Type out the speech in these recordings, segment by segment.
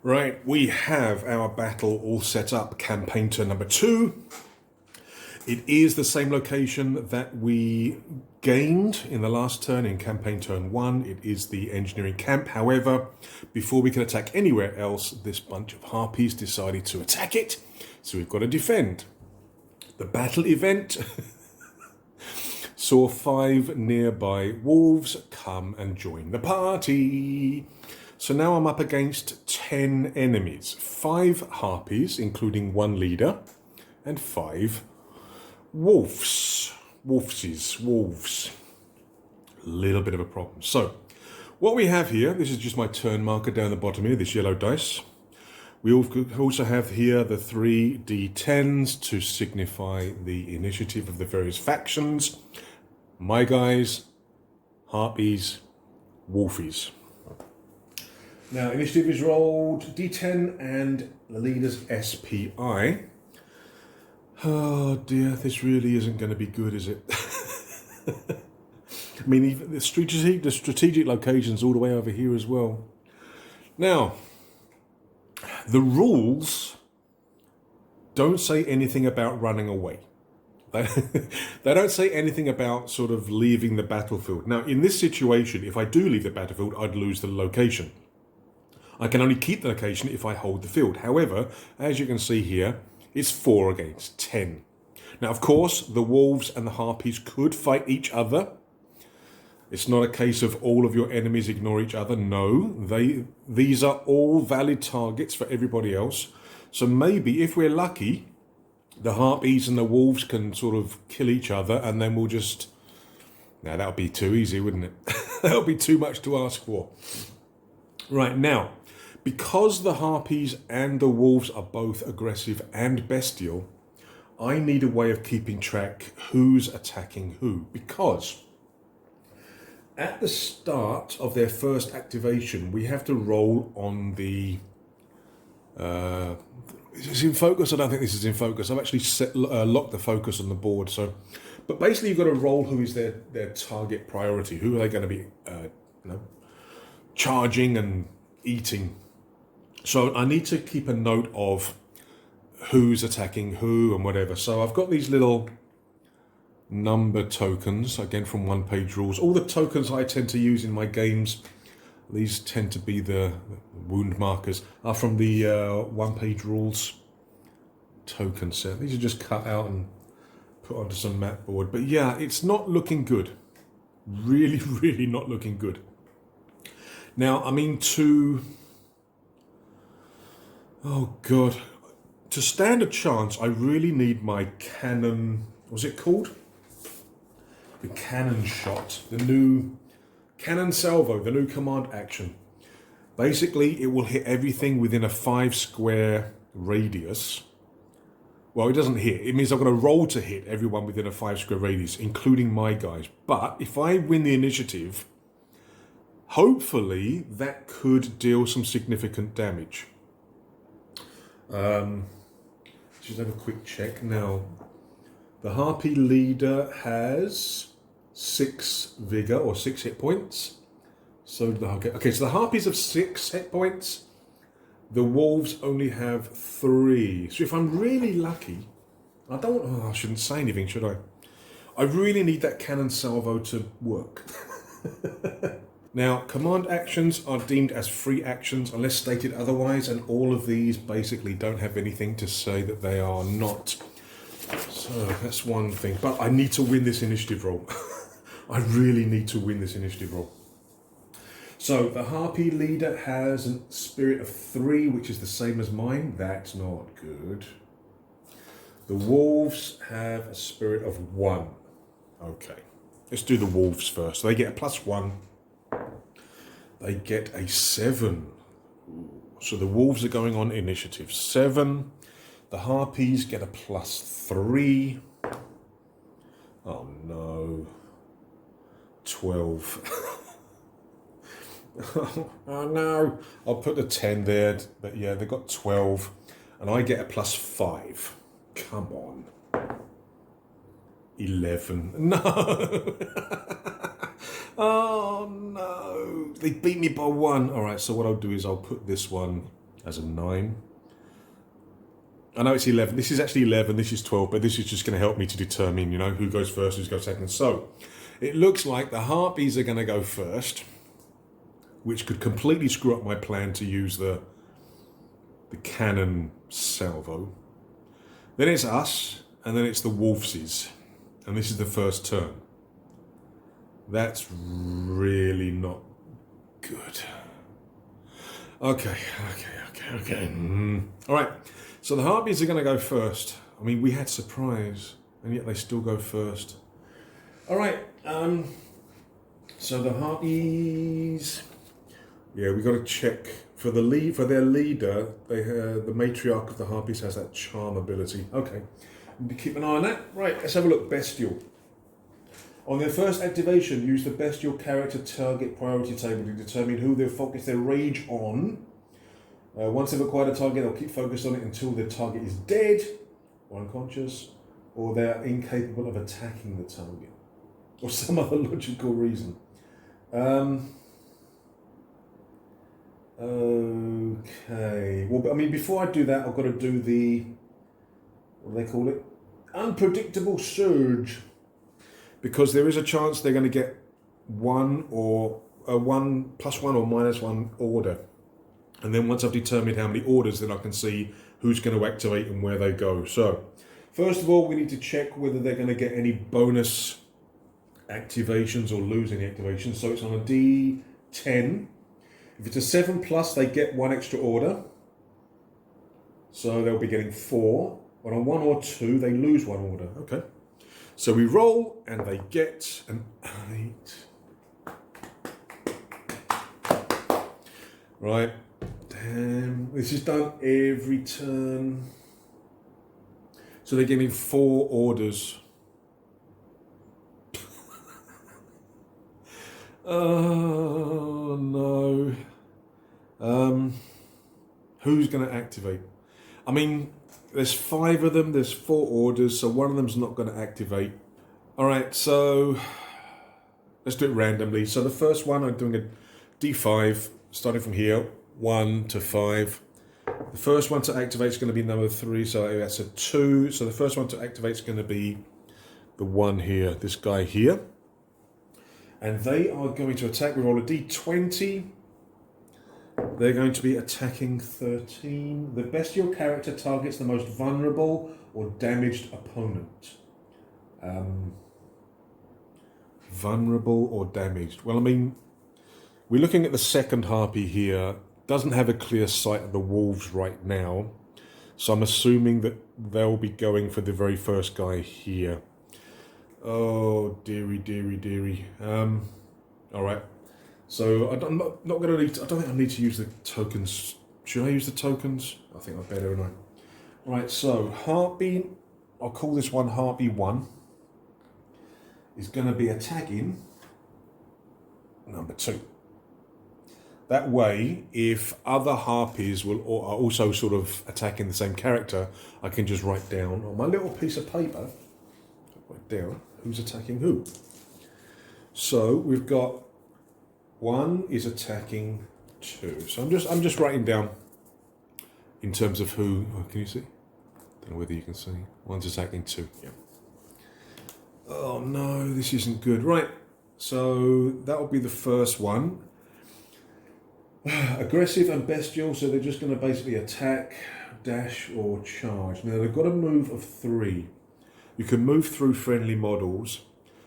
Right, we have our battle all set up. Campaign turn number 2. It is the same location that we gained in the last turn in campaign turn 1. It is the engineering camp. However, before we can attack anywhere else, this bunch of Harpies decided to attack it. So we've got to defend. The battle event saw 5 nearby wolves come and join the party. So now I'm up against 10 enemies. 5 Harpies, including 1 leader, and 5 wolves. Wolves. A little bit of a problem. So, what we have here, this is just my turn marker down the bottom here, this yellow dice. We also have here the 3 D10s to signify the initiative of the various factions. My guys, Harpies, Wolfies. Now, initiative is rolled D10 and the leader's SPI. Oh dear, this really isn't going to be good, is it? I mean, even the strategic locations all the way over here as well. Now, the rules don't say anything about running away. They don't say anything about sort of leaving the battlefield. Now, in this situation, if I do leave the battlefield, I'd lose the location. I can only keep the location if I hold the field. However, as you can see here, it's 4 against 10. Now, of course, the wolves and the harpies could fight each other. It's not a case of all of your enemies ignore each other. No, these are all valid targets for everybody else. So maybe, if we're lucky, the harpies and the wolves can sort of kill each other, and then we'll just... Now, that would be too easy, wouldn't it? That would be too much to ask for. Right, now, because the harpies and the wolves are both aggressive and bestial, I need a way of keeping track who's attacking who. Because at the start of their first activation, we have to roll on the... is this in focus? I don't think this is in focus. I've actually locked the focus on the board. So, but basically you've got to roll who is their target priority. Who are they going to be charging and eating. So I need to keep a note of who's attacking who and whatever. So I've got these little number tokens, again from one-page rules. All the tokens I tend to use in my games, these tend to be the wound markers, are from the one-page rules token set. These are just cut out and put onto some mat board. But yeah, it's not looking good. Really, really not looking good. Now, I mean, oh God, to stand a chance, I really need my cannon, what's it called? The cannon shot, the new cannon salvo, the new command action. Basically, it will hit everything within a 5 square radius. Well, it doesn't hit. It means I'm going to roll to hit everyone within a 5 square radius, including my guys. But if I win the initiative, hopefully that could deal some significant damage. Just have a quick check now. The Harpy leader has 6 vigor or 6 hit points. So do the Harpy. Okay, so the Harpies have 6 hit points. The wolves only have 3. So if I'm really lucky, I shouldn't say anything, should I? I really need that cannon salvo to work. Now, command actions are deemed as free actions unless stated otherwise, and all of these basically don't have anything to say that they are not. So that's one thing. But I need to win this initiative roll. I really need to win this initiative roll. So the Harpy leader has a spirit of 3, which is the same as mine. That's not good. The wolves have a spirit of 1. Okay, let's do the wolves first. So they get a +1. They get a 7. So the wolves are going on initiative 7. The Harpies get a +3. Oh no. 12. Oh no. I'll put the 10 there. But yeah, they got 12. And I get a +5. Come on. 11. No. Oh no, they beat me by 1. All right, so what I'll do is I'll put this one as a 9. I know it's 11. This is actually 11. This is 12, but this is just going to help me to determine, you know, who goes first, who goes second. So it looks like the Harpies are going to go first, which could completely screw up my plan to use the cannon salvo. Then it's us, and then it's the Wolfses. And this is the first turn. That's really not good. Okay. All right. So the Harpies are going to go first. I mean, we had surprise, and yet they still go first. All right. So the Harpies. Yeah, we got to check for their leader. The matriarch of the Harpies has that charm ability. Okay. Keep an eye on that. Right. Let's have a look. Bestial. On their first activation, use the Bestial character target priority table to determine who they'll focus their rage on. Once they've acquired a target, they'll keep focused on it until the target is dead, or unconscious, or they're incapable of attacking the target, or some other logical reason. Okay. Well, I mean, before I do that, I've got to do the, what do they call it? Unpredictable surge. Because there is a chance they're going to get one or a 1 +1 or -1 order. And then once I've determined how many orders, then I can see who's going to activate and where they go. So, first of all, we need to check whether they're going to get any bonus activations or lose any activations. So it's on a D10. If it's a 7+, they get 1 extra order. So they'll be getting 4. But on 1 or 2, they lose 1 order. Okay. So we roll, and they get an 8. Right. Damn. This is done every turn. So they're getting 4 orders. Oh, no. Who's going to activate? I mean, there's 5 of them, there's 4 orders, so one of them's not going to activate. All right, so let's do it randomly. So the first one, I'm doing a D5, starting from here, 1 to 5. The first one to activate is going to be number 3, so that's a 2. So the first one to activate is going to be the one here, this guy here. And they are going to attack. We roll a D20. They're going to be attacking 13. The bestial character targets the most vulnerable or damaged opponent. Vulnerable or damaged. Well, I mean, we're looking at the second Harpy here. Doesn't have a clear sight of the wolves right now. So I'm assuming that they'll be going for the very first guy here. Oh, dearie. All right. So I'm not going to need. I don't think I need to use the tokens. Should I use the tokens? I think I better. Right. Right. So Harpy. I'll call this one Harpy 1. Is going to be attacking number 2. That way, if other Harpies are also sort of attacking the same character, I can just write down on my little piece of paper. Write down who's attacking who. So we've got 1 is attacking 2. So I'm just writing down in terms of who. Oh, can you see? Don't know whether you can see. 1's attacking 2. Yeah. Oh no, this isn't good. Right. So that will be the first one. Aggressive and bestial. So they're just going to basically attack, dash, or charge. Now they've got a move of 3. You can move through friendly models.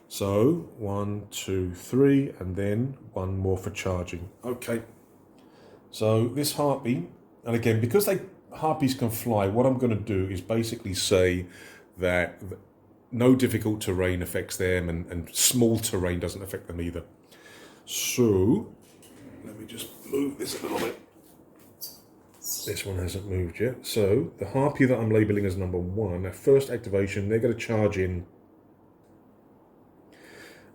So 1, 2, 3, and then 1 more for charging. Okay. So this Harpy, and again, because Harpies can fly, what I'm going to do is basically say that no difficult terrain affects them, and small terrain doesn't affect them either. So let me just move this a little bit. This one hasn't moved yet. So the Harpy that I'm labeling as number 1, their first activation, they're going to charge in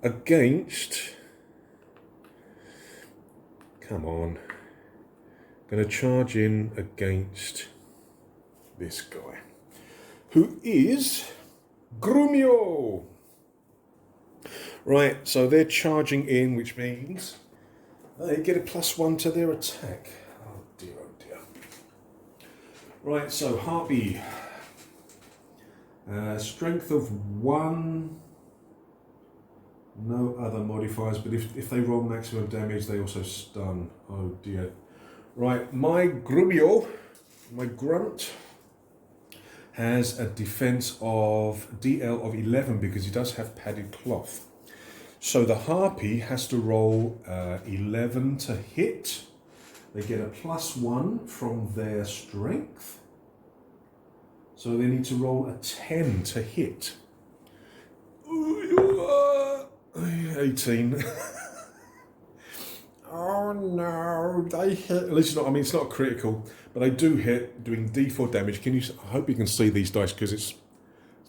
against, come on, going to charge in against this guy, who is Grumio. Right, so they're charging in, which means they get a +1 to their attack. Oh dear, oh dear. Right, so Harpy. Strength of 1. No other modifiers, but if they roll maximum damage, they also stun. Oh dear. Right, my Grumio, my Grunt, has a defense of DL of 11 because he does have padded cloth. So the Harpy has to roll 11 to hit. They get a +1 from their strength. So they need to roll a 10 to hit. 18. Oh no, they hit. At least it's not, I mean, it's not critical, but they do hit, doing D4 damage. I hope you can see these dice because it's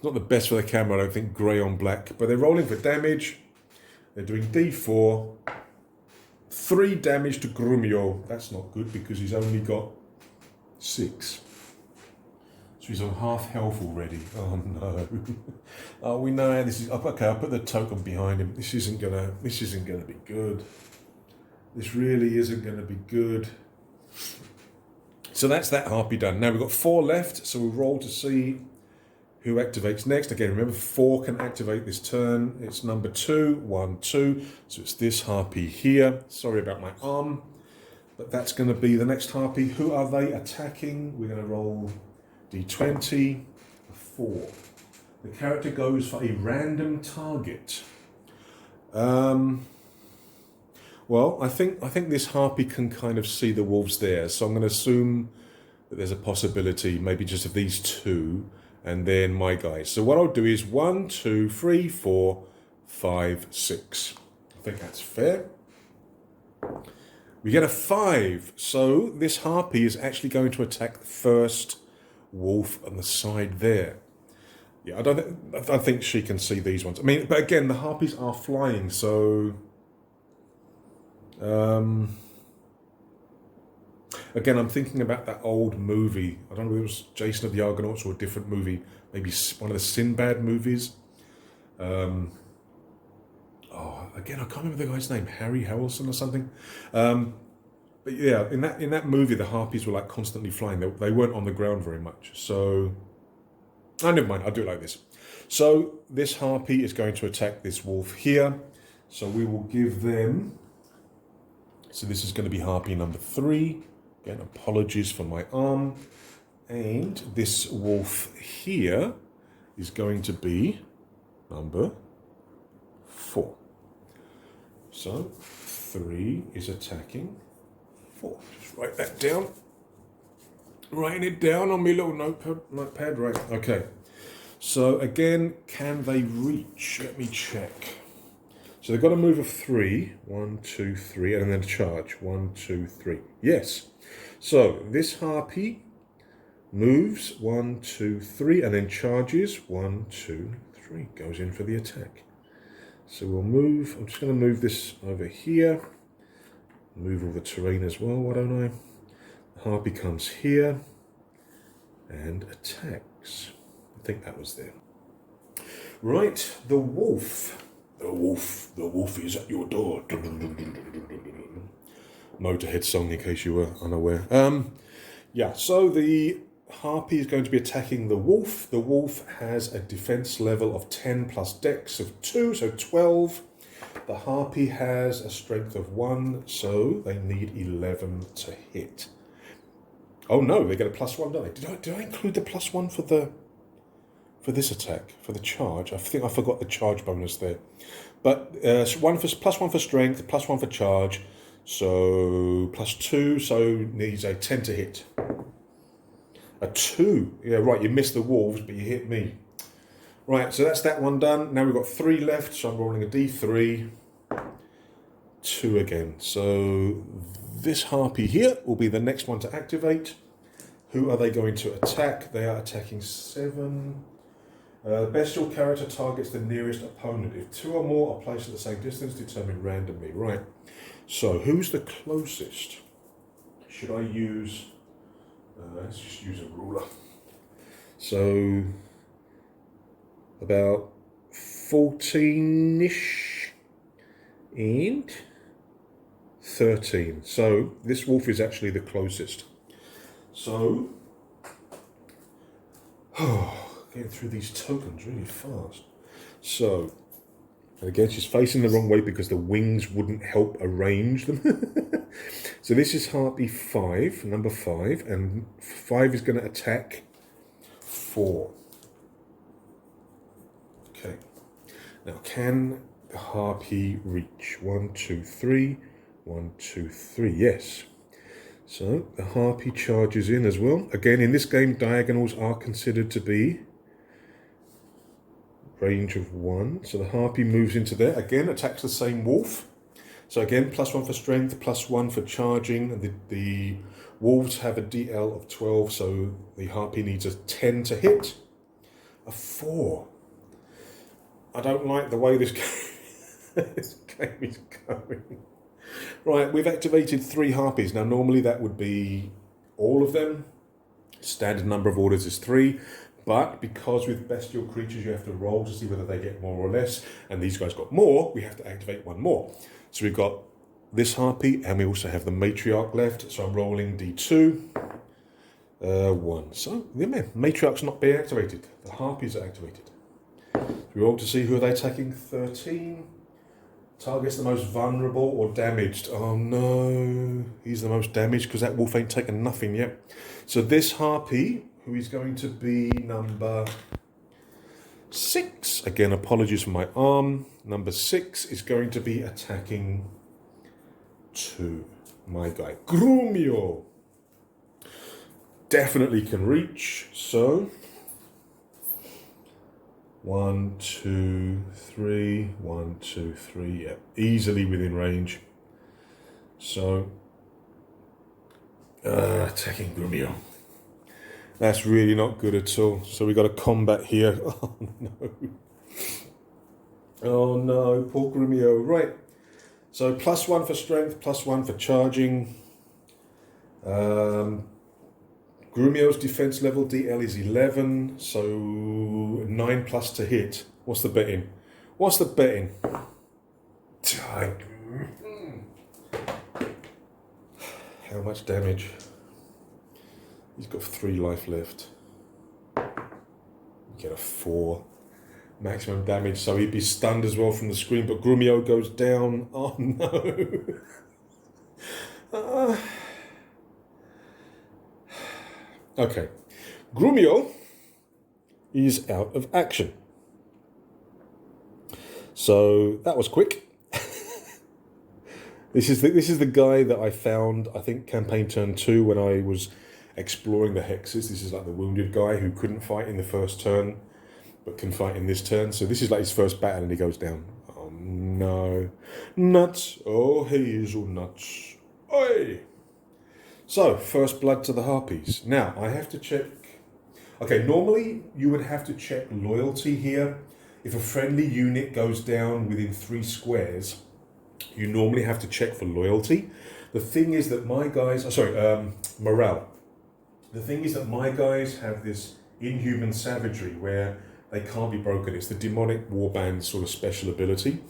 not the best for the camera, I don't think, grey on black. But they're rolling for damage. They're doing D4. 3 damage to Grumio. That's not good because he's only got 6. So he's on half health already. Oh no. Oh, we know how this is. Okay, I'll put the token behind him. This isn't gonna be good. This really isn't gonna be good. So that's that Harpy done. Now we've got 4 left, so we'll roll to see who activates next. Again, remember 4 can activate this turn. It's number 2, 1, 2. So it's this Harpy here. Sorry about my arm. But that's gonna be the next Harpy. Who are they attacking? We're gonna roll D20, 4. The character goes for a random target. Well, I think this Harpy can kind of see the wolves there, so I'm going to assume that there's a possibility, maybe just of these 2, and then my guys. So what I'll do is 1, 2, 3, 4, 5, 6. I think that's fair. We get a 5, so this Harpy is actually going to attack the first wolf on the side there. Yeah, I don't think she can see these ones. I mean, but again, the Harpies are flying, so again, I'm thinking about that old movie. I don't know if it was Jason of the Argonauts or a different movie, maybe one of the Sinbad movies. Again, I can't remember the guy's name, Harry Harrelson or something. But yeah, in that movie, the Harpies were like constantly flying. They weren't on the ground very much. So, never mind. I'll do it like this. So this Harpy is going to attack this wolf here. So we will give them. So this is going to be Harpy number 3. Again, apologies for my arm. And this wolf here is going to be number 4. So 3 is attacking 4. Just write that down. Writing it down on my little notepad. Right, okay. So again, can they reach? Let me check. So they've got a move of 3. 1, 2, 3, and then a charge. 1, 2, 3. Yes. So this Harpy moves 1, 2, 3, and then charges 1, 2, 3. Goes in for the attack. So we'll move. I'm just going to move this over here. Move all the terrain as well, why don't I? The Harpy comes here and attacks. I think that was there. Right, the wolf. The wolf is at your door. Motorhead song, in case you were unaware. Yeah, so the Harpy is going to be attacking the wolf. The wolf has a defense level of 10 plus dex of 2, so 12. The Harpy has a strength of 1, so they need 11 to hit. Oh no, they get a +1, don't they? Did I include the +1 for this attack, for the charge? I think I forgot the charge bonus there. But +1 for strength, +1 for charge, so +2, so needs a 10 to hit. A 2, yeah, right, you missed the wolves, but you hit me. Right, so that's that one done. Now we've got 3 left, so I'm rolling a D3. 2 again. So this Harpy here will be the next one to activate. Who are they going to attack? They are attacking 7. Bestial character targets the nearest opponent. If 2 or more are placed at the same distance, determined randomly. Right. So who's the closest? Should I use... let's just use a ruler. So about 14-ish and 13. So this wolf is actually the closest. So Oh, getting through these tokens really fast. So, and again, she's facing the wrong way because the wings wouldn't help arrange them. So this is Harpy 5, number 5, and 5 is going to attack 4. Okay. Now, can the Harpy reach? 1, 2, 3. 1, 2, 3. Yes. So the Harpy charges in as well. Again, in this game, diagonals are considered to be range of 1. So the Harpy moves into there. Again, attacks the same wolf. So again, +1 for strength, +1 for charging. The wolves have a DL of 12, so the Harpy needs a 10 to hit. A 4. I don't like the way this this game is going. Right, we've activated 3 Harpies. Now, normally that would be all of them. Standard number of orders is 3. But because with bestial creatures you have to roll to see whether they get more or less, and these guys got more, we have to activate 1 more. So we've got this Harpy, and we also have the Matriarch left. So I'm rolling D2. 1. So, yeah, man, Matriarch's not being activated. The Harpies are activated. We roll to see who are they attacking. 13. Target's the most vulnerable or damaged. Oh no, he's the most damaged because that wolf ain't taken nothing yet. So this Harpy, who is going to be number 6. Again, apologies for my arm. Number 6 is going to be attacking 2. My guy, Grumio. Definitely can reach. So 1, 2, 3. 1, 2, 3. Yeah, easily within range. So attacking Grumio. That's really not good at all. So we got a combat here. Oh no. Oh no, poor Grumio. Right. So +1 for strength, +1 for charging. Grumio's defense level DL is 11, so 9+ to hit. What's the betting? What's the betting? How much damage? He's got 3 life left. Get a 4 maximum damage, so he'd be stunned as well from the screen. But Grumio goes down. Oh no! Okay, Grumio is out of action. So that was quick. This is the guy that I found, I think, campaign turn 2 when I was exploring the hexes. This is like the wounded guy who couldn't fight in the first turn, but can fight in this turn. So this is like his first battle and he goes down. Oh no. Nuts. Oh, hazelnuts. Oi! So, first blood to the Harpies. Now, I have to check. Okay, normally you would have to check loyalty here. If a friendly unit goes down within 3 squares, you normally have to check for loyalty. The thing is that my guys, morale. The thing is that my guys have this inhuman savagery where they can't be broken. It's the demonic warband sort of special ability.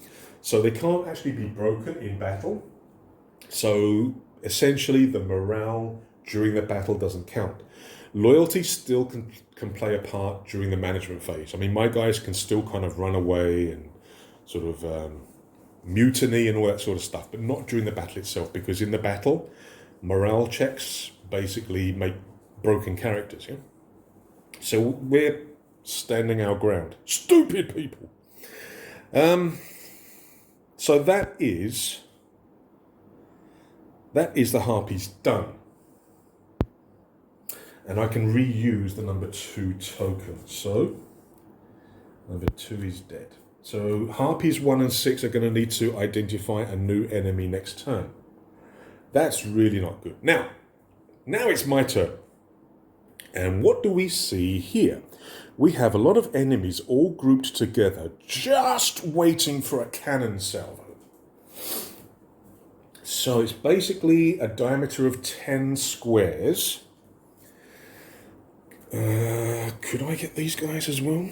So they can't actually be broken in battle. So essentially the morale during the battle doesn't count. Loyalty still can play a part during the management phase. I mean, my guys can still kind of run away and sort of mutiny and all that sort of stuff, but not during the battle itself, because in the battle, morale checks basically make broken characters, yeah? So we're standing our ground. Stupid people! So that is the Harpies done. And I can reuse the number 2 token. So, number 2 is dead. So Harpies 1 and 6 are going to need to identify a new enemy next turn. That's really not good. Now it's my turn. And what do we see here? We have a lot of enemies all grouped together, just waiting for a cannon salvo. So it's basically a diameter of 10 squares. Could I get these guys as well?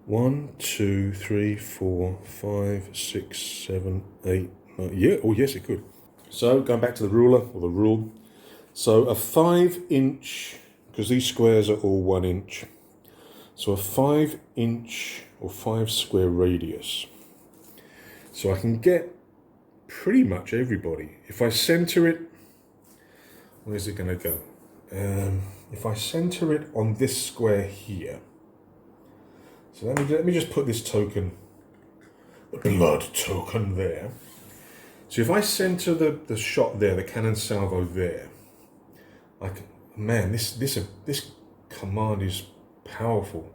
1, 2, 3, 4, 5, 6, 7, 8, 9. Yeah, oh yes it could. So going back to the ruler, or the rule. So a 5-inch because these squares are all 1 inch. So a 5 inch or 5 square radius. So I can get pretty much everybody. If I center it, where's it going to go? If I center it on this square here. So let me just put this token, the blood token there. So if I center the shot there, the cannon salvo there, man, this command is powerful.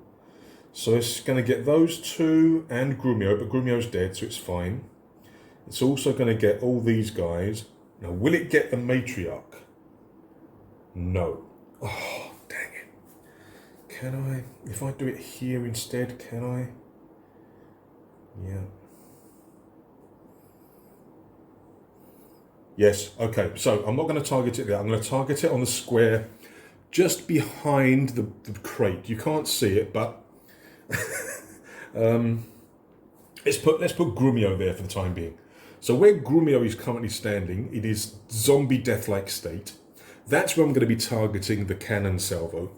So it's going to get those two and Grumio, but Grumio's dead, so it's fine. It's also going to get all these guys. Now, will it get the matriarch? No. Oh, dang it. Can I, if I do it here instead, can I? Yeah. Yes, okay, so I'm not going to target it there. I'm going to target it on the square just behind the crate. You can't see it, but let's put Grumio there for the time being. So where Grumio is currently standing, it is zombie death-like state. That's where I'm going to be targeting the cannon salvo.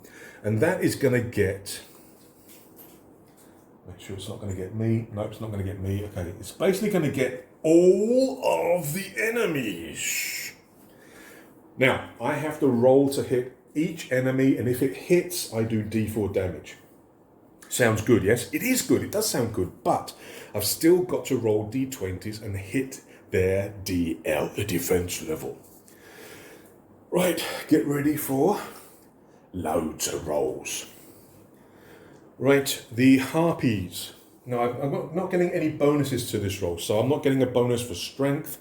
And that is going to get... Make sure it's not going to get me. No, it's not going to get me. Okay, it's basically going to get all of the enemies. Now, I have to roll to hit each enemy, and if it hits, I do D4 damage. Sounds good, yes? It is good, it does sound good, but I've still got to roll D20s and hit their DL, the defense level. Right, get ready for loads of rolls. Right, the Harpies. Now, I'm not getting any bonuses to this roll, so I'm not getting a bonus for strength.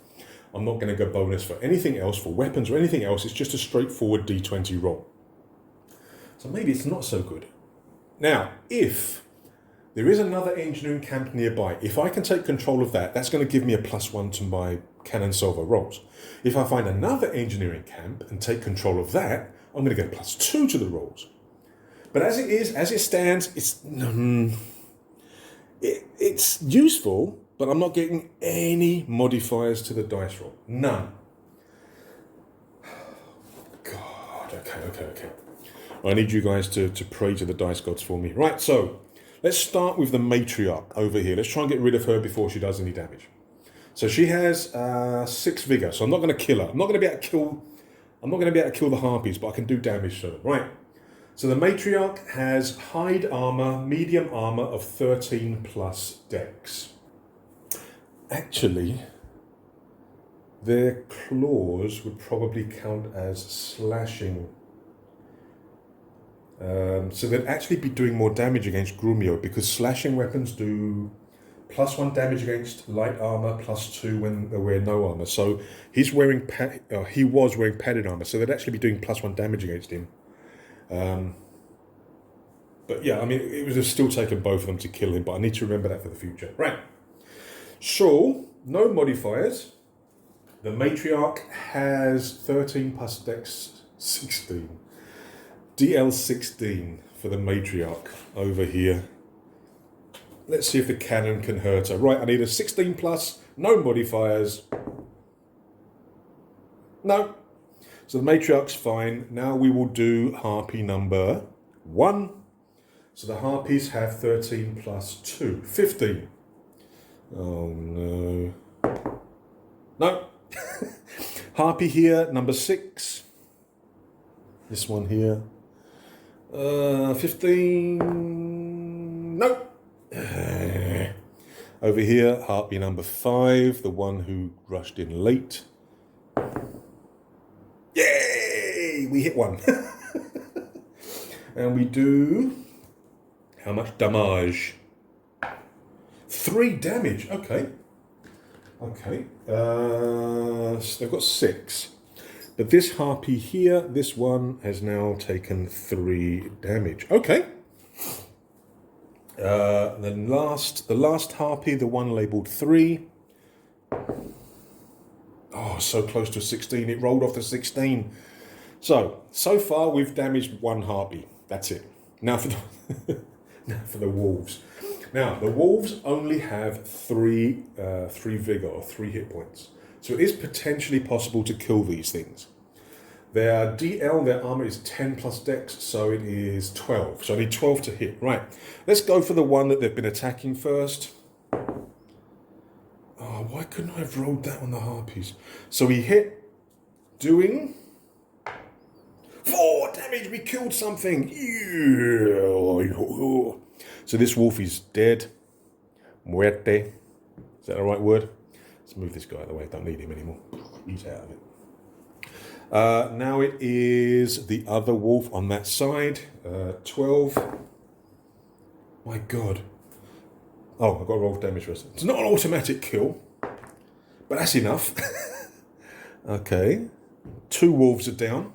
I'm not getting a bonus for anything else, for weapons or anything else. It's just a straightforward D20 roll. So maybe it's not so good. Now, if there is another engineering camp nearby, if I can take control of that, that's going to give me a +1 to my cannon salvo rolls. If I find another engineering camp and take control of that, I'm going to get a +2 to the rolls. But as it is, as it stands, it's useful, but I'm not getting any modifiers to the dice roll. None. God, okay. I need you guys to pray to the dice gods for me. Right, so let's start with the matriarch over here. Let's try and get rid of her before she does any damage. So she has 6 vigor, so I'm not going to kill her. I'm not going to be able to kill the Harpies, but I can do damage to them. Right. So the matriarch has hide armor, medium armor of 13 plus dex. Actually, their claws would probably count as slashing. So they'd actually be doing more damage against Grumio, because slashing weapons do +1 damage against light armor, +2 when they wear no armor. So he was wearing padded armor, so they'd actually be doing +1 damage against him. But yeah, I mean, it would have still taken both of them to kill him, but I need to remember that for the future. Right. So, no modifiers. The matriarch has 13 plus dex 16. DL 16 for the matriarch over here. Let's see if the cannon can hurt her. Right, I need a 16 plus, no modifiers. No. So the matriarch's fine. Now we will do Harpy number 1. So the Harpies have 13 plus 2, 15. Oh no. No. Harpy here, number 6. This one here. 15. No. Over here, Harpy number 5, the one who rushed in late. Yay! We hit one. And we do... How much damage? 3 damage. Okay. So they've got 6. But this Harpy here, this one has now taken 3 damage. Okay. The last Harpy, the one labelled 3. Oh, so close to 16. It rolled off to 16. So far we've damaged 1 Harpy. That's it. Now for the wolves. Now, the wolves only have 3 vigor, or 3 hit points. So it is potentially possible to kill these things. Their DL, their armor is 10 plus dex, so it is 12. So I need 12 to hit. Right, let's go for the one that they've been attacking first. Oh, why couldn't I have rolled that on the Harpies? So he hit, doing 4 damage. We killed something. So this wolf is dead. Muerte. Is that the right word? Let's move this guy out of the way. Don't need him anymore. He's out of it. Now it is the other wolf on that side. 12. My God. Oh, I've got to roll damage first. It's not an automatic kill, but that's enough. Okay. 2 wolves are down.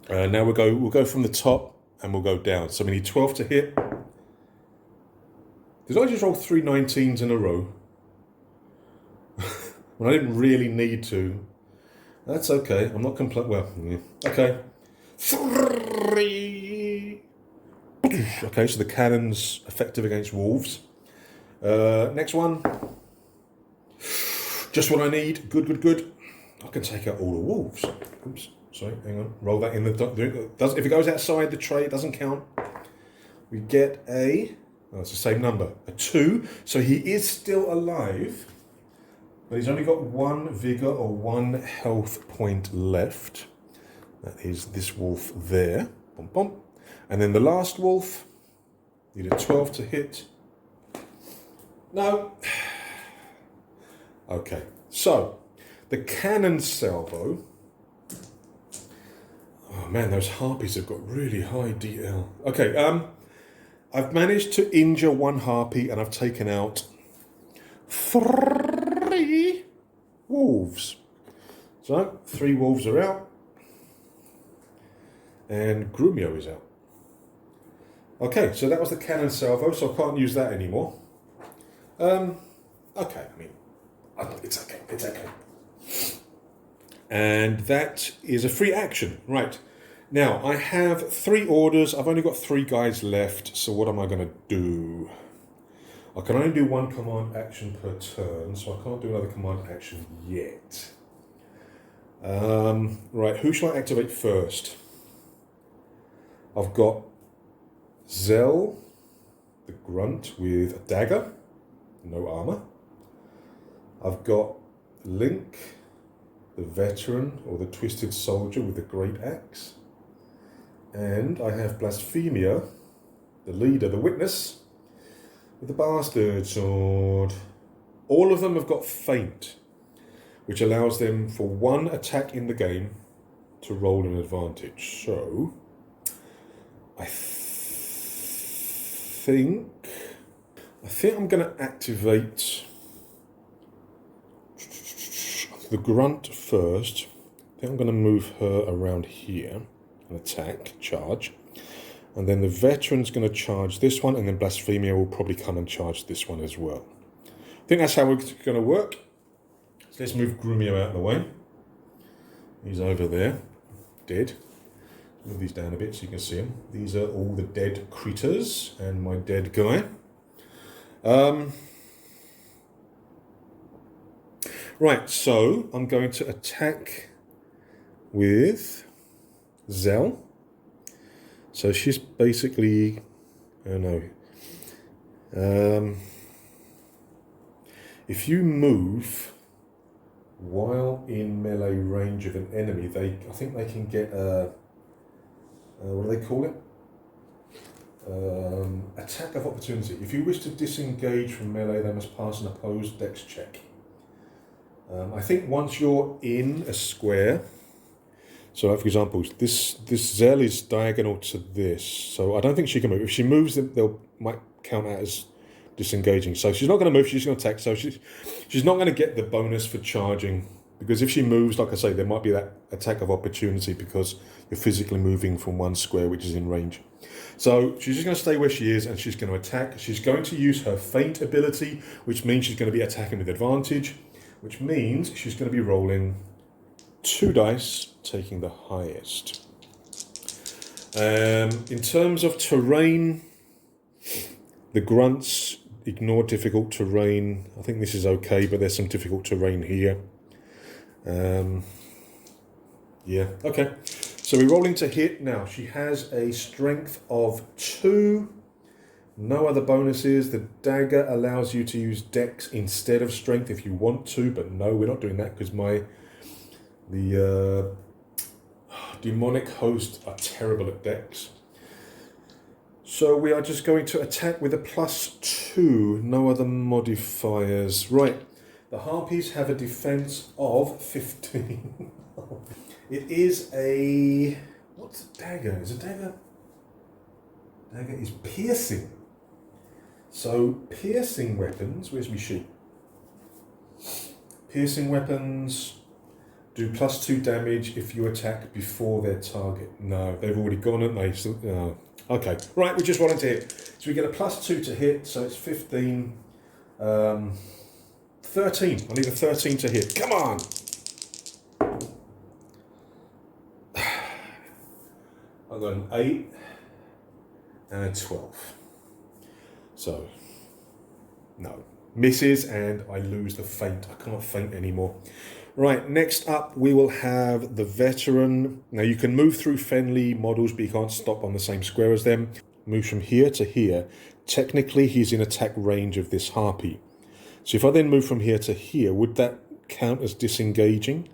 Now we'll go from the top and we'll go down. So we need 12 to hit. Did I just roll 3 19s in a row? When I didn't really need to. That's okay. I'm not complaining. Well, yeah. Okay. 3. Okay, so the cannon's effective against wolves. Next one. Just what I need. Good, good, good. I can take out all the wolves. Oops. Sorry, hang on. Roll that in the... If it goes outside the tray, it doesn't count. We get a... Oh, it's the same number. A 2. So he is still alive. But he's only got 1 vigor or 1 health point left. That is this wolf there. Bum, bum. And then the last wolf. Need a 12 to hit. No. Okay. So, the cannon salvo. Oh man, those harpies have got really high DL. Okay, I've managed to injure 1 harpy and I've taken out 3 wolves. So, 3 wolves are out. And Grumio is out. Okay, so that was the cannon salvo, so I can't use that anymore. Okay, I mean, it's okay, it's okay. And that is a free action. Right. Now, I have 3 orders. I've only got 3 guys left, so what am I going to do? I can only do 1 command action per turn, so I can't do another command action yet. Right, who shall I activate first? I've got Zell, the grunt, with a dagger, no armor. I've got Link, the veteran, or the twisted soldier with the great axe. And I have Blasphemia, the leader, the witness, with the bastard sword. All of them have got feint, which allows them for 1 attack in the game to roll an advantage. So, I think I'm going to activate the grunt first. I think I'm going to move her around here and attack, charge. And then the veteran's going to charge this one, and then Blasphemia will probably come and charge this one as well. I think that's how it's going to work. So let's move Grumio out of the way. He's over there, dead. Move these down a bit so you can see them. These are all the dead critters and my dead guy. Right, so I'm going to attack with Zell. So she's basically, I don't know. If you move while in melee range of an enemy, I think they can get a, what do they call it? Attack of opportunity. If you wish to disengage from melee, they must pass an opposed dex check. I think once you're in a square, so like for example, this Zell is diagonal to this, so I don't think she can move. If she moves, they'll might count out as disengaging. So she's not going to move, she's going to attack. So she's not going to get the bonus for charging, because if she moves, like I say, there might be that attack of opportunity because you're physically moving from one square which is in range. So she's just going to stay where she is and she's going to attack. She's going to use her feint ability, which means she's going to be attacking with advantage, which means she's going to be rolling 2 dice, taking the highest. In terms of terrain, the grunts ignore difficult terrain. I think this is okay, but there's some difficult terrain here. Yeah, okay. So we're rolling to hit now. She has a strength of 2. No other bonuses. The dagger allows you to use dex instead of strength if you want to, but no, we're not doing that because the demonic hosts are terrible at dex. So we are just going to attack with a +2. No other modifiers. Right. The Harpies have a defense of 15. It is a... What's a dagger? Is a dagger? Dagger is piercing. So piercing weapons... Where's my sheet? Piercing weapons do +2 damage if you attack before their target. No, they've already gone, haven't they? So, okay. Right, we just wanted to hit. So we get a +2 to hit, so it's 15... 13. I need a 13 to hit. Come on! I've got an 8 and a 12. So, no. Misses, and I lose the feint. I can't feint anymore. Right, next up we will have the veteran. Now you can move through friendly models, but you can't stop on the same square as them. Moves from here to here. Technically, he's in attack range of this harpy. So if I then move from here to here, would that count as disengaging?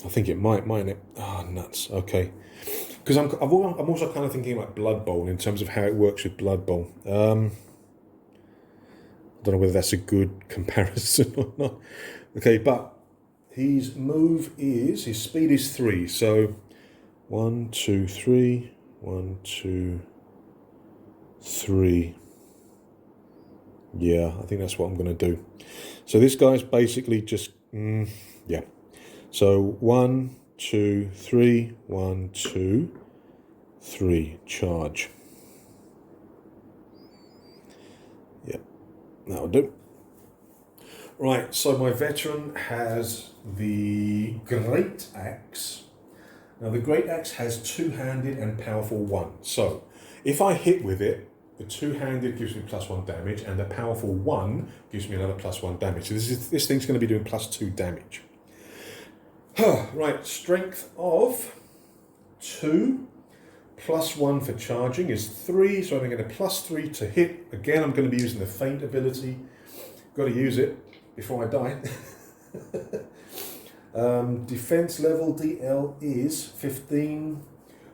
I think it might, mightn't it? Ah, oh, nuts. Okay. Because I'm also kind of thinking about Blood Bowl in terms of how it works with Blood Bowl. I don't know whether that's a good comparison or not. Okay, but his speed is 3. So 1, 2, 3, 1, 2, 3. Yeah, I think that's what I'm going to do. So this guy's basically just, yeah. So 1, 2, 3, 1, 2, 3, charge. Yeah, that'll do. Right, so my veteran has the Great Axe. Now the Great Axe has two-handed and powerful 1. So if I hit with it, the two-handed gives me +1 damage, and the powerful 1 gives me another +1 damage. So this thing's going to be doing +2 damage. Right, strength of 2, +1 for charging is 3, so I'm going to +3 to hit. Again, I'm going to be using the feint ability. Got to use it before I die. Defense level DL is 15.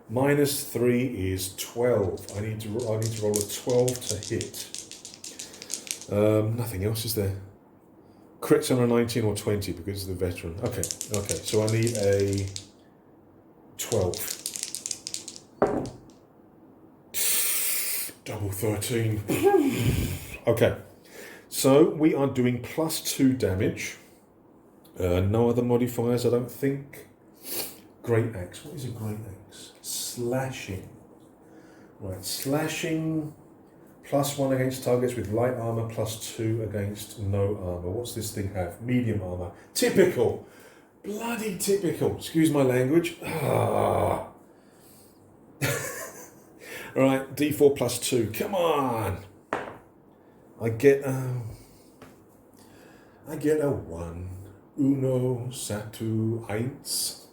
-3 is 12. I need to roll a 12 to hit. Nothing else is there. Crits on a 19 or 20 because of the veteran. Okay. So I need a 12. Double 13. Okay. So we are doing +2 damage. No other modifiers, I don't think. Great Axe. What is a Great Axe? Slashing. Right, slashing +1 against targets with light armor, +2 against no armor. What's this thing have? Medium armor. Typical. Bloody typical. Excuse my language. Ah. Right, D4 +2. Come on. I get a 1. Uno, Satu, Eins.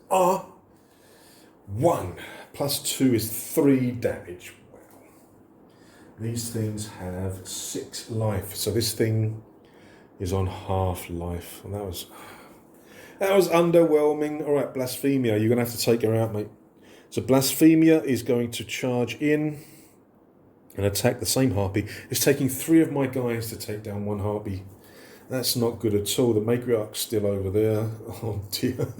1 +2 is 3 damage. Wow. These things have 6 life. So this thing is on half life. And that was underwhelming. All right, Blasphemia, you're going to have to take her out, mate. So Blasphemia is going to charge in and attack the same harpy. It's taking 3 of my guys to take down 1 harpy. That's not good at all. The matriarch's still over there. Oh dear.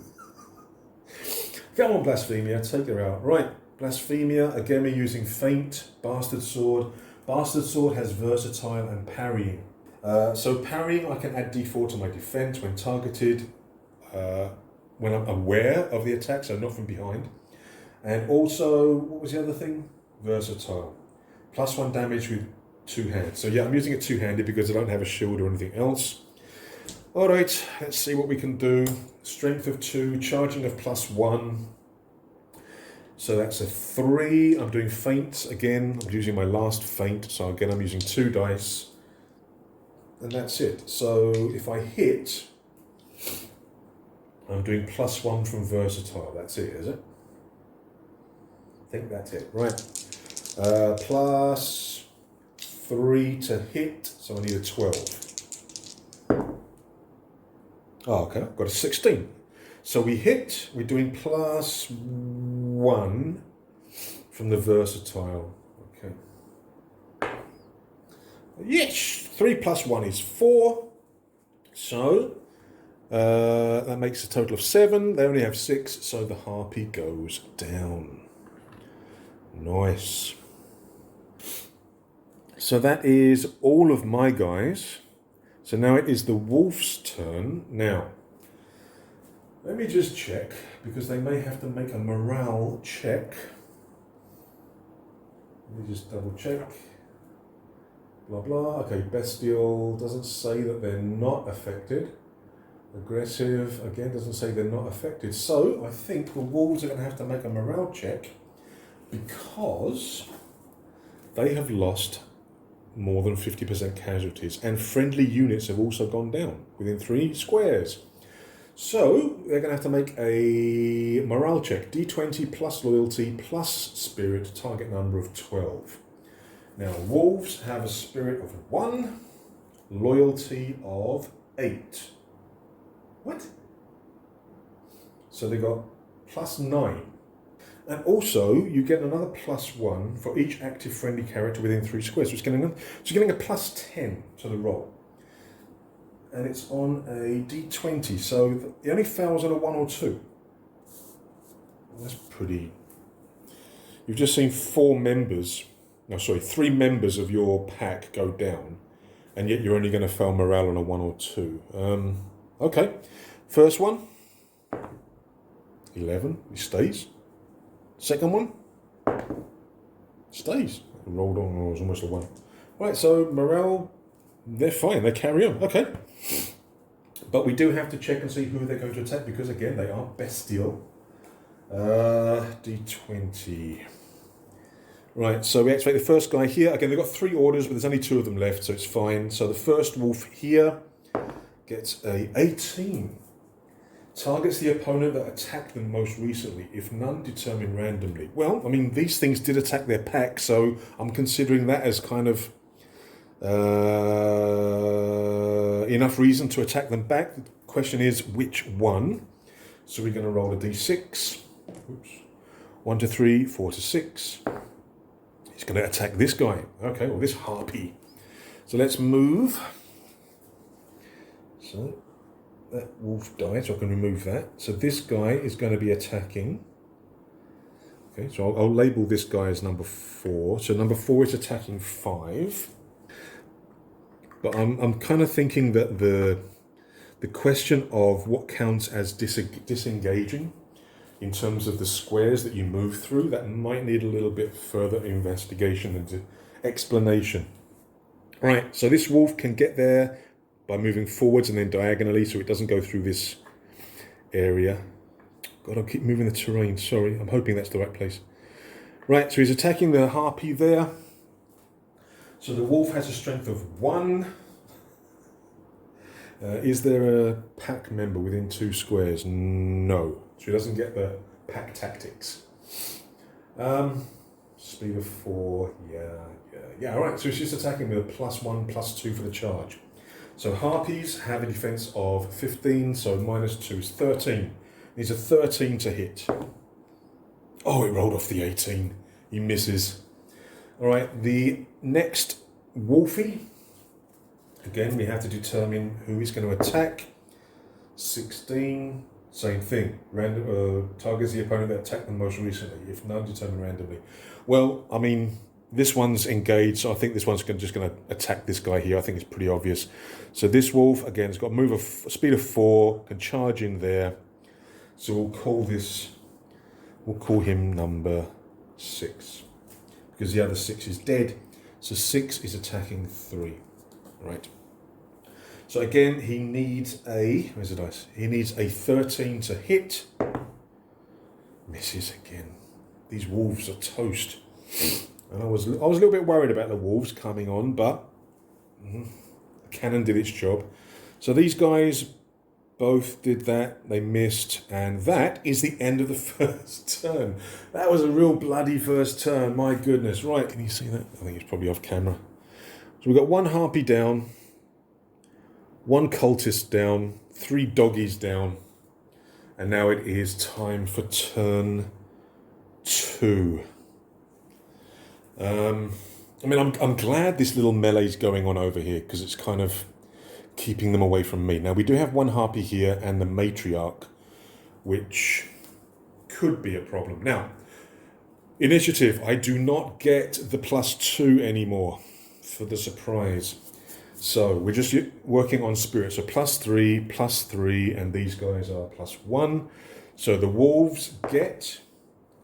Come on, Blasphemia, take her out. Right, Blasphemia, again we're using feint, Bastard Sword. Bastard Sword has versatile and parrying. So parrying, I can add D4 to my defense when targeted, when I'm aware of the attack, so not from behind. And also, what was the other thing? Versatile. +1 damage with 2 hands. So yeah, I'm using it two-handed because I don't have a shield or anything else. All right, let's see what we can do. Strength of 2, charging of +1. So that's a 3. I'm doing feint again. I'm using my last feint. So again, I'm using 2 dice. And that's it. So if I hit, I'm doing +1 from versatile. That's it, is it? I think that's it. Right. +3 to hit, so I need a 12. Oh, okay, I've got a 16. So we hit, we're doing +1 from the versatile. Okay. Yes, 3 + 1 is 4. So that makes a total of 7. They only have 6, so the harpy goes down. Nice. So that is all of my guys. So now it is the wolf's turn. Now, let me just check, because they may have to make a morale check. Let me just double check. Blah, blah. Okay, bestial doesn't say that they're not affected. Aggressive, again, doesn't say they're not affected. So I think the wolves are going to have to make a morale check, because they have lost more than 50% casualties, and friendly units have also gone down within 3 squares. So they're going to have to make a morale check. D20 plus loyalty plus spirit, target number of 12. Now, wolves have a spirit of 1, loyalty of 8. What? So they got +9. And also, you get another +1 for each active friendly character within 3 squares. So you're getting a +10 to the roll. And it's on a D20, so it only fails on a 1 or 2. That's pretty... You've just seen 3 members of your pack go down, and yet you're only going to fail morale on a 1 or 2. Okay, first one, 11, he stays. Second one, stays. Rolled on, it was almost a 1. Right, so morale, they're fine, they carry on, okay. But we do have to check and see who they're going to attack, because again, they are bestial. D20. Right, so we activate the first guy here. Again, they've got 3 orders, but there's only 2 of them left, so it's fine. So the first wolf here gets a 18. Targets the opponent that attacked them most recently, if none determined randomly. Well, I mean, these things did attack their pack, so I'm considering that as kind of enough reason to attack them back. The question is, which one? So we're going to roll a d6. Oops. 1 to 3, 4 to 6. He's going to attack this guy. Okay, well, this harpy. So let's move. So that wolf died, so I can remove that. So this guy is going to be attacking. Okay, so I'll label this guy as number 4. So number 4 is attacking 5. But I'm kind of thinking that the question of what counts as disengaging in terms of the squares that you move through, that might need a little bit further investigation and explanation. Right, so this wolf can get there by moving forwards and then diagonally, so it doesn't go through this area. God, I'll keep moving the terrain, sorry. I'm hoping that's the right place. Right, so he's attacking the harpy there. So the wolf has a strength of 1. Is there a pack member within 2 squares? No. So he doesn't get the pack tactics. Speed of 4, yeah. All right, so he's just attacking with a +1, +2 for the charge. So harpies have a defense of 15, so -2 is 13. Needs a 13 to hit. Oh, it rolled off the 18. He misses. All right, the next wolfie. Again, we have to determine who he's going to attack. 16, same thing. Random targets the opponent that attacked them most recently, if none determined randomly. Well, I mean, this one's engaged, so I think this one's just going to attack this guy here. I think it's pretty obvious. So this wolf, again, has got a speed of 4, can charge in there. So we'll call him number 6, because the other 6 is dead. So 6 is attacking 3, right? So again, he needs where's the dice? He needs a 13 to hit. Misses again. These wolves are toast. And I was a little bit worried about the wolves coming on, but the cannon did its job. So these guys Both did that. They missed. And that is the end of the first turn. That was a real bloody first turn. My goodness. Right, can you see that? I think it's probably off camera. So we've got one harpy down, one cultist down, 3 doggies down. And now it is time for turn 2. I mean, I'm glad this little melee's going on over here because it's kind of keeping them away from me. Now, we do have one harpy here and the matriarch, which could be a problem. Now, initiative, I do not get the +2 anymore for the surprise. So we're just working on spirit. So +3, and these guys are +1. So the wolves get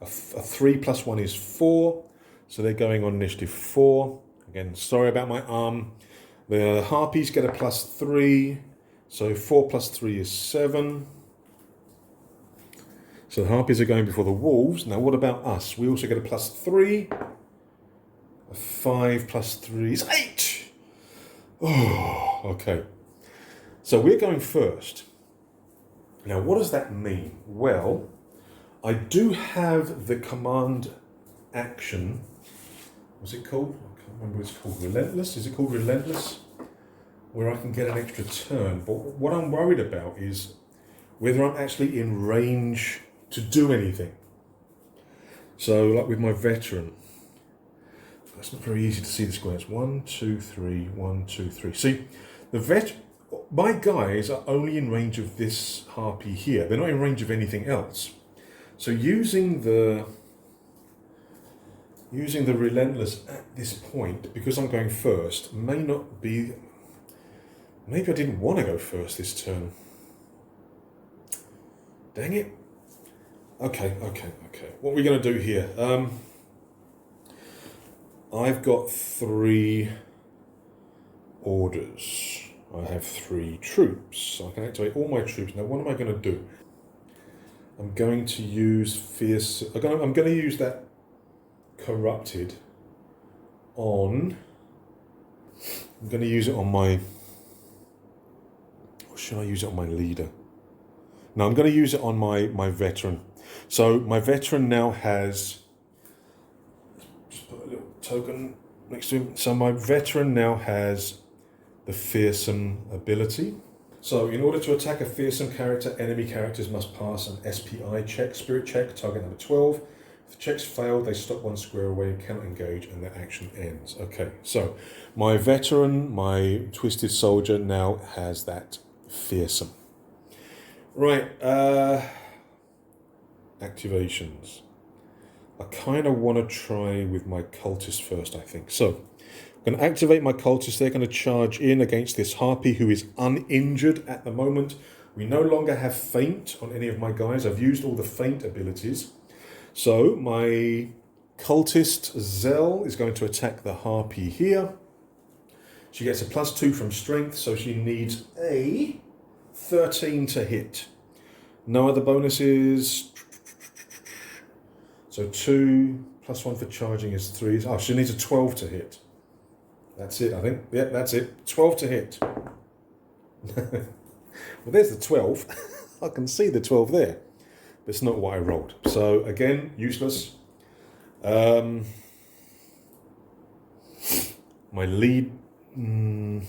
a 3 + 1 is 4. So they're going on initiative 4. Again, sorry about my arm. The harpies get a +3. So 4 + 3 is 7. So the harpies are going before the wolves. Now what about us? We also get a +3. A 5 + 3 is 8. Oh, okay. So we're going first. Now what does that mean? Well, I do have the command action. What's it called? I can't remember what it's called. Relentless? Is it called Relentless? Where I can get an extra turn. But what I'm worried about is whether I'm actually in range to do anything. So, like with my veteran, it's not very easy to see the squares. 1, 2, 3, 1, 2, 3. See, my guys are only in range of this harpy here. They're not in range of anything else. So using the relentless at this point, because I'm going first, may not be. Maybe I didn't want to go first this turn. Dang it. Okay. What are we going to do here? I've got 3 orders. I have 3 troops. So I can activate all my troops. Now, what am I going to do? I'm going to use fierce. I'm going to use that corrupted on. I'm going to use it on my. Or should I use it on my leader? No, I'm going to use it on my veteran. So my veteran now has. Just put a little token next to him. So my veteran now has the fearsome ability. So in order to attack a fearsome character, enemy characters must pass an SPI check, spirit check, target number 12. If the checks fail, they stop 1 square away, cannot engage, and their action ends. Okay, so my veteran, my twisted soldier, now has that fearsome. Right, activations. I kind of want to try with my cultist first, I think. So I'm going to activate my cultist. They're going to charge in against this harpy who is uninjured at the moment. We no longer have feint on any of my guys. I've used all the feint abilities. So my cultist Zell is going to attack the harpy here. She gets a +2 from strength, so she needs a 13 to hit. No other bonuses. So 2 + 1 for charging is 3. Oh, she needs a 12 to hit. That's it, I think. Yeah, that's it. 12 to hit. Well, there's the 12. I can see the 12 there. But it's not what I rolled. So, again, useless. My lead. Again,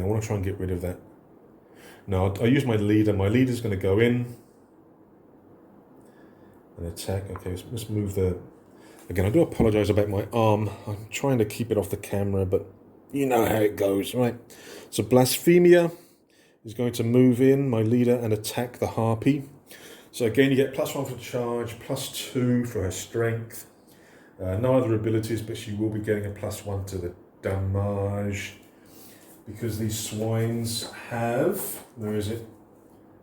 I want to try and get rid of that. No, I'll use my leader. My leader's going to go in and attack. Okay, so let's move the. Again, I do apologise about my arm. I'm trying to keep it off the camera, but you know how it goes, right? So Blasphemia is going to move in, my leader, and attack the harpy. So again, you get +1 for charge, +2 for her strength. No other abilities, but she will be getting a +1 to the damage. Because these swines have, where is it?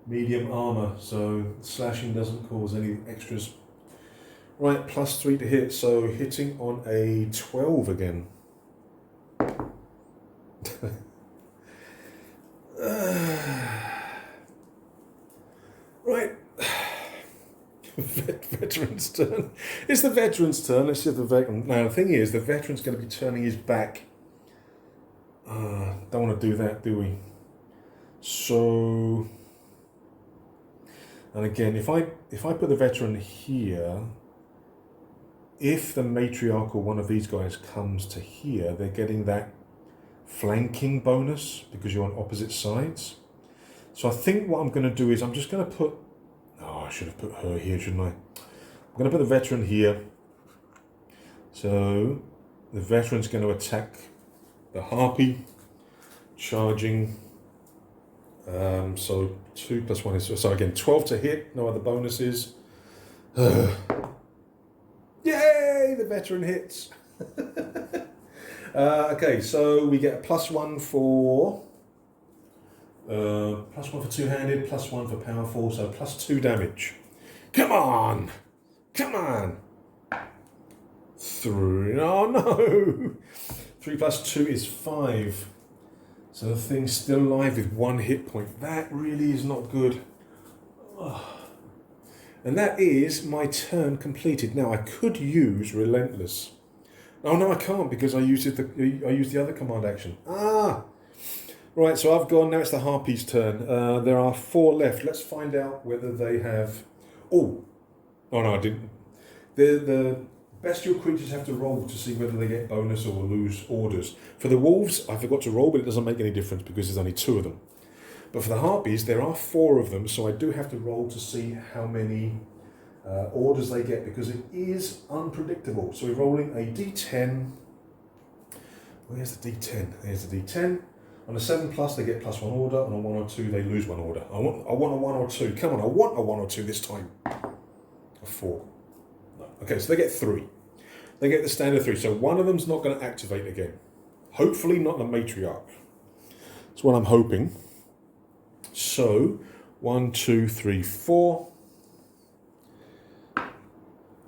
Medium armour, so slashing doesn't cause any extras. Right, +3 to hit, so hitting on a 12 again. Right. Veteran's turn. It's the veteran's turn. Let's see if the veteran. Now, the thing is, the veteran's going to be turning his back. Don't want to do that, do we? So, and again, if I put the veteran here, if the matriarch or one of these guys comes to here, they're getting that flanking bonus because you're on opposite sides. So I think what I'm going to do is I'm just going to put, oh, I should have put her here, shouldn't I? I'm going to put the veteran here. So the veteran's going to attack the harpy, charging. So 2 + 1 is, so again, 12 to hit, no other bonuses. Yay, the veteran hits. Okay, so we get a +1 for two-handed, +1 for powerful, so +2 damage. Come on, come on. 3, oh no. 3 + 2 is 5. So the thing's still alive with 1 hit point. That really is not good. Oh. And that is my turn completed. Now I could use Relentless. Oh no, I can't because I used the other command action. Ah, right. So I've gone. Now it's the Harpies' turn. There are 4 left. Let's find out whether they have. Oh no, I didn't. The bestial creatures have to roll to see whether they get bonus or lose orders. For the wolves, I forgot to roll, but it doesn't make any difference because there's only 2 of them. But for the Harpies, there are 4 of them, so I do have to roll to see how many orders they get because it is unpredictable. So we're rolling a D10. Where's the D10? There's the D10. On a 7+, they get +1 order. On a 1 or 2, they lose 1 order. I want a 1 or 2. Come on, I want a 1 or 2 this time. A 4. No. Okay, so they get 3. They get the standard 3. So one of them's not going to activate again. Hopefully not the matriarch. That's what I'm hoping. So 1, 2, 3, 4.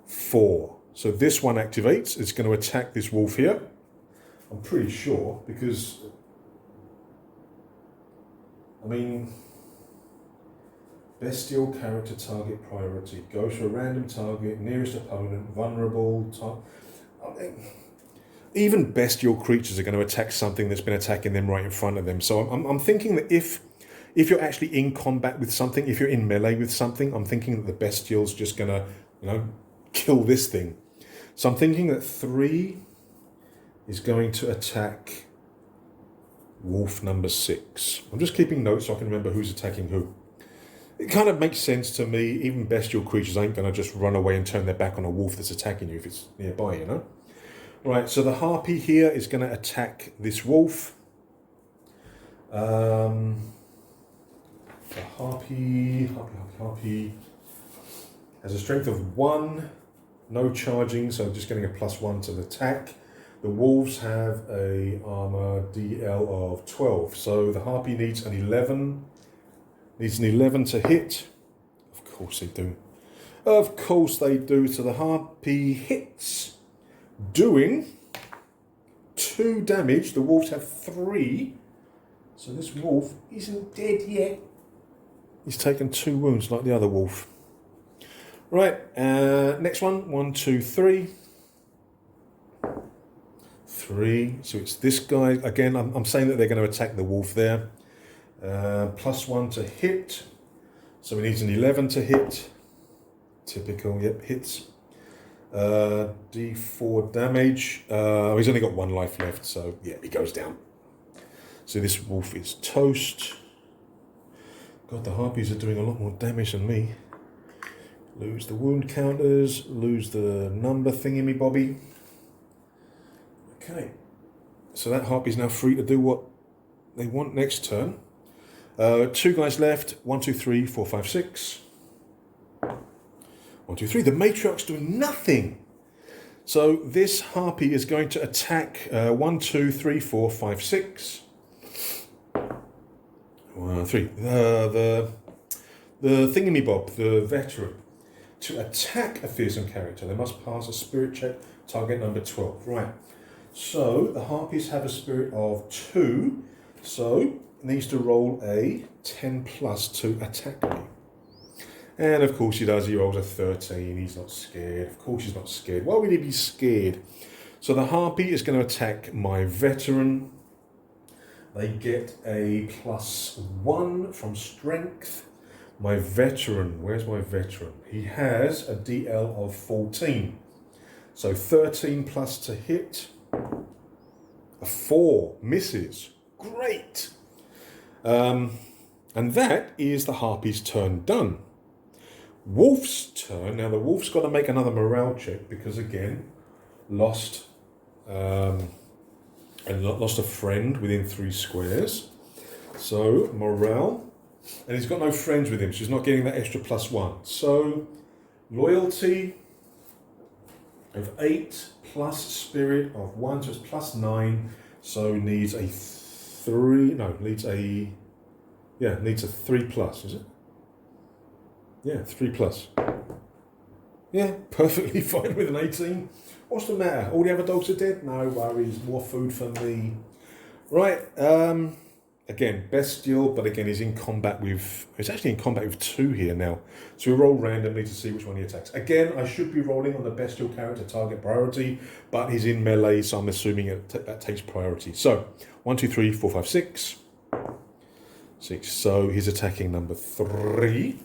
4. So this one activates. It's going to attack this wolf here. I'm pretty sure because, I mean, bestial character target priority. Goes for a random target, nearest opponent, vulnerable. Even bestial creatures are going to attack something that's been attacking them right in front of them. So I'm thinking that if you're actually in combat with something, if you're in melee with something, I'm thinking that the bestial's just going to, kill this thing. So I'm thinking that 3 is going to attack wolf number 6. I'm just keeping notes so I can remember who's attacking who. It kind of makes sense to me. Even bestial creatures ain't going to just run away and turn their back on a wolf that's attacking you if it's nearby, Right, so the harpy here is going to attack this wolf. The harpy has a strength of 1, no charging, so just getting a +1 to the attack. The wolves have a armor DL of 12, so the harpy needs an 11. Needs an 11 to hit. Of course they do. Of course they do. So the harpy hits, doing 2 damage. The wolves have 3. So this wolf isn't dead yet. He's taken 2 wounds like the other wolf. Right, next one. 1, 2, 3. 3. So it's this guy. Again, I'm saying that they're going to attack the wolf there. +1 to hit. So he needs an 11 to hit. Typical, yep, hits. D4 damage. He's only got 1 life left, so yeah, he goes down. So this wolf is toast. God, the harpies are doing a lot more damage than me. Lose the wound counters, lose the number thingy bobby. Okay, so that harpy's now free to do what they want next turn. 2 guys left. 1, 2, 3, 4, 5, 6. 1, 2, 3. The matriarch's doing nothing. So this harpy is going to attack 1, 2, 3, 4, 5, 6. 1, 3. The thingamabob, the veteran. To attack a fearsome character, they must pass a spirit check, target number 12. Right. So the harpies have a spirit of 2. So needs to roll a 10+ to attack me. And of course he does. He rolls a 13. He's not scared. Of course he's not scared. Why would he be scared? So the harpy is going to attack my veteran. They get a +1 from strength. My veteran, where's my veteran? He has a DL of 14. So 13 plus to hit. A 4 misses. Great. And that is the Harpy's turn done. Wolf's turn. Now the Wolf's got to make another morale check because again, lost a friend within 3 squares. So morale, and he's got no friends with him, so he's not getting that extra +1. So loyalty of 8 plus spirit of 1, so it's +9. So needs a 3. No, needs a 3+. Is it? Yeah, 3+. Yeah, perfectly fine with an 18. What's the matter? All the other dogs are dead? No worries, more food for me. Right, again, bestial, but again, he's in combat with, it's actually in combat with 2 here now. So we roll randomly to see which one he attacks. Again, I should be rolling on the bestial character target priority, but he's in melee, so I'm assuming that takes priority. So, 1, 2, 3, 4, 5, 6. 6, so he's attacking number 3.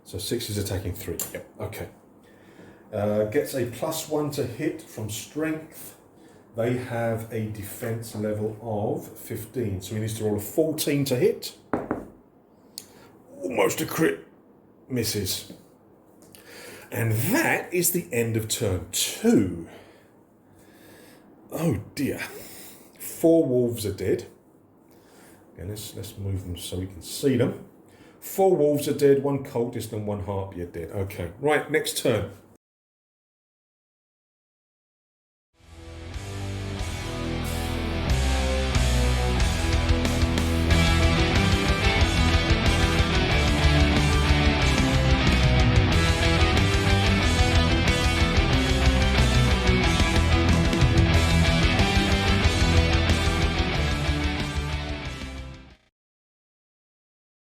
So 6 is attacking 3, yep, okay. Gets a +1 to hit from strength. They have a defense level of 15, so he needs to roll a 14 to hit. Almost a crit. Misses. And that is the end of turn 2. Oh dear. 4 wolves are dead. Okay, let's move them so we can see them. 4 wolves are dead, 1 cultist and 1 harpy are dead. Okay, right, next turn.